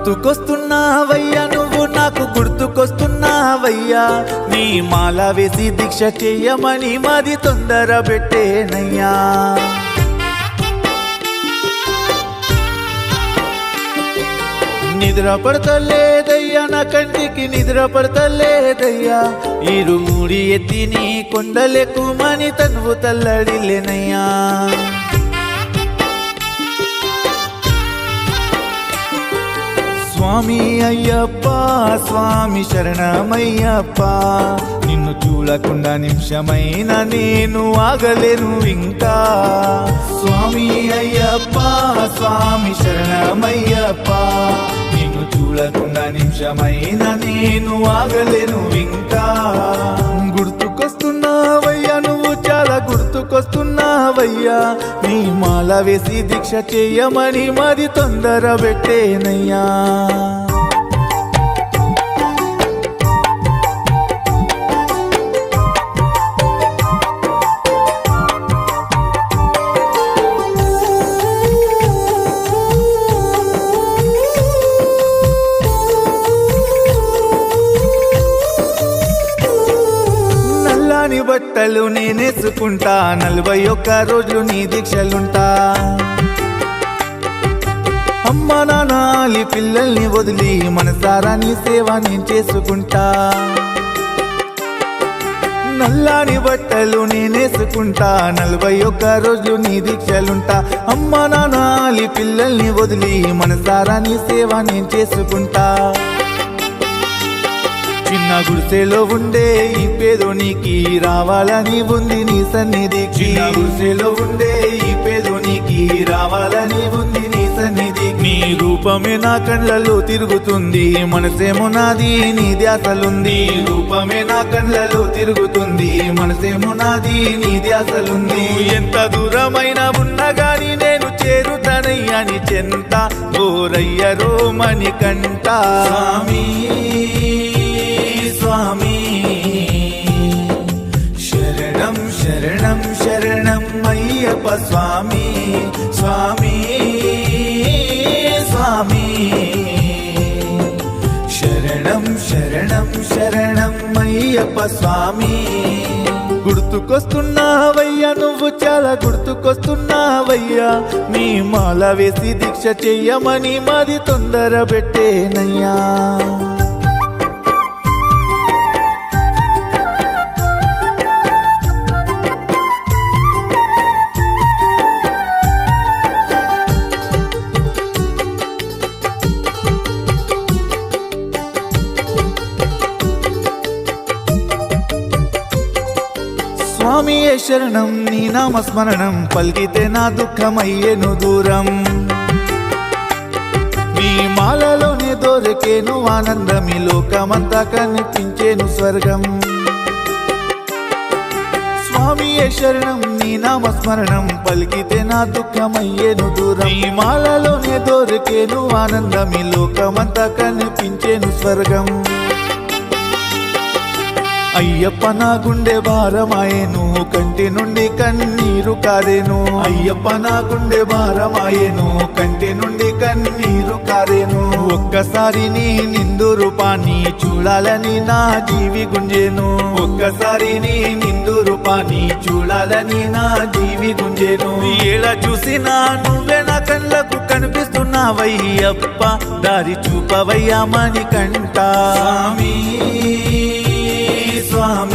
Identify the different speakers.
Speaker 1: గుర్తుకొస్తున్నావయ్యా నువ్వు నాకు గుర్తుకొస్తున్నావయ్యా నీ మాల వేసి దీక్ష చెయ్యమని మాది తొందర పెట్టేనయ్యా నిద్ర పడతలేదయ్యా నా కంటికి నిద్ర పడతలేదయ్యా ఇరుముడి ఎత్తి నీ కొండలెక్కుమని తనువు తల్లడిలేనయ్యా స్వామి అయ్యప్ప స్వామి శరణమయ్యప్ప నిన్ను చూడకుండా నిమిషమైన నేను ఆగలేను ఇంకా స్వామి అయ్యప్ప స్వామి శరణమయ్యప్ప నిన్ను చూడకుండా నిమిషమైన నేను ఆగలేను ఇంకా గుర్తుకొస్తున్నావయ్యా నువ్వు చాలా గుర్తుకొస్తున్నావయ్యా నీ మాల వేసి దీక్ష చెయ్యమని మాది తొందర పెట్టేనయ్యా నీ బట్టలు నేనేసుకుంటా 41 రోజులు నీ దీక్షలుంటా అమ్మ నానాలి పిల్లల్ని వదిలి మనసారా నీ సేవ నేను చేసుకుంటా నల్లాని బట్టలు నేనేసుకుంటా 41 రోజులు నీ దీక్షలుంటా అమ్మ నానాలి పిల్లల్ని వదిలి మనసారా నీ సేవ నేను చేసుకుంటా చిన్న గుడిసెలో ఉండే ఈ పేదోనికి రావాలని ఉంది నీ సన్నిధికి చిన్న గుడిసెలో ఉండే ఈ పేదోనికి రావాలని ఉంది నీ సన్నిధికి నీ రూపమే నా కళ్ళలో తిరుగుతుంది మనసేమో నాది నీ ధ్యాసలుంది రూపమే నా కళ్ళలో తిరుగుతుంది మనసేమో నాది నీ ధ్యాసలుంది ఎంత దూరమైన ఉన్నా గాని నేను చేరుతానయ్యా నీ చెంత గోరయ్య రోమని కంట స్వామి స్వామి శరణం శరణం శరణం అయ్యప్ప స్వామి స్వామి స్వామి శరణం శరణం శరణం అయ్యప్ప స్వామి గుర్తుకొస్తున్నావయ్యా నువ్వు చాలా గుర్తుకొస్తున్నావయ్యా నీ మాల వేసి దీక్ష చెయ్యమని మాది తొందర పెట్టేనయ్యా స్వామియే శరణం నీ నామస్మరణం పలికితే నా దుఃఖమయ్యేను దూరం నీ మాలలోనే దొరికేను ఆనందం ఈ లోకమంతా కనిపించేను స్వర్గం స్వామియే శరణం నీ నామస్మరణం పలికితే నా దుఃఖమయ్యేను దూరం నీ మాలలోనే దొరికేను ఆనందం ఈ లోకమంతా కనిపించేను స్వర్గం అయ్యప్ప నా గుండె భారమాయేను కంటి నుండి కన్నీరు కారేను అయ్యప్ప నా గుండె భారమాయేను కంటి నుండి కన్నీరు కారేను ఒక్కసారి నీ నిండు రూపాన్ని చూడాలని నా జీవి గుంజేను ఒక్కసారి నీ నిండు రూపాన్ని చూడాలని నా జీవి గుంజేను ఏలా చూసినా నువ్వే నా కళ్ళకు కనిపిస్తున్నావయ్యప్ప దారి చూపవయ్యా మణికంఠ స్వామి స్వామి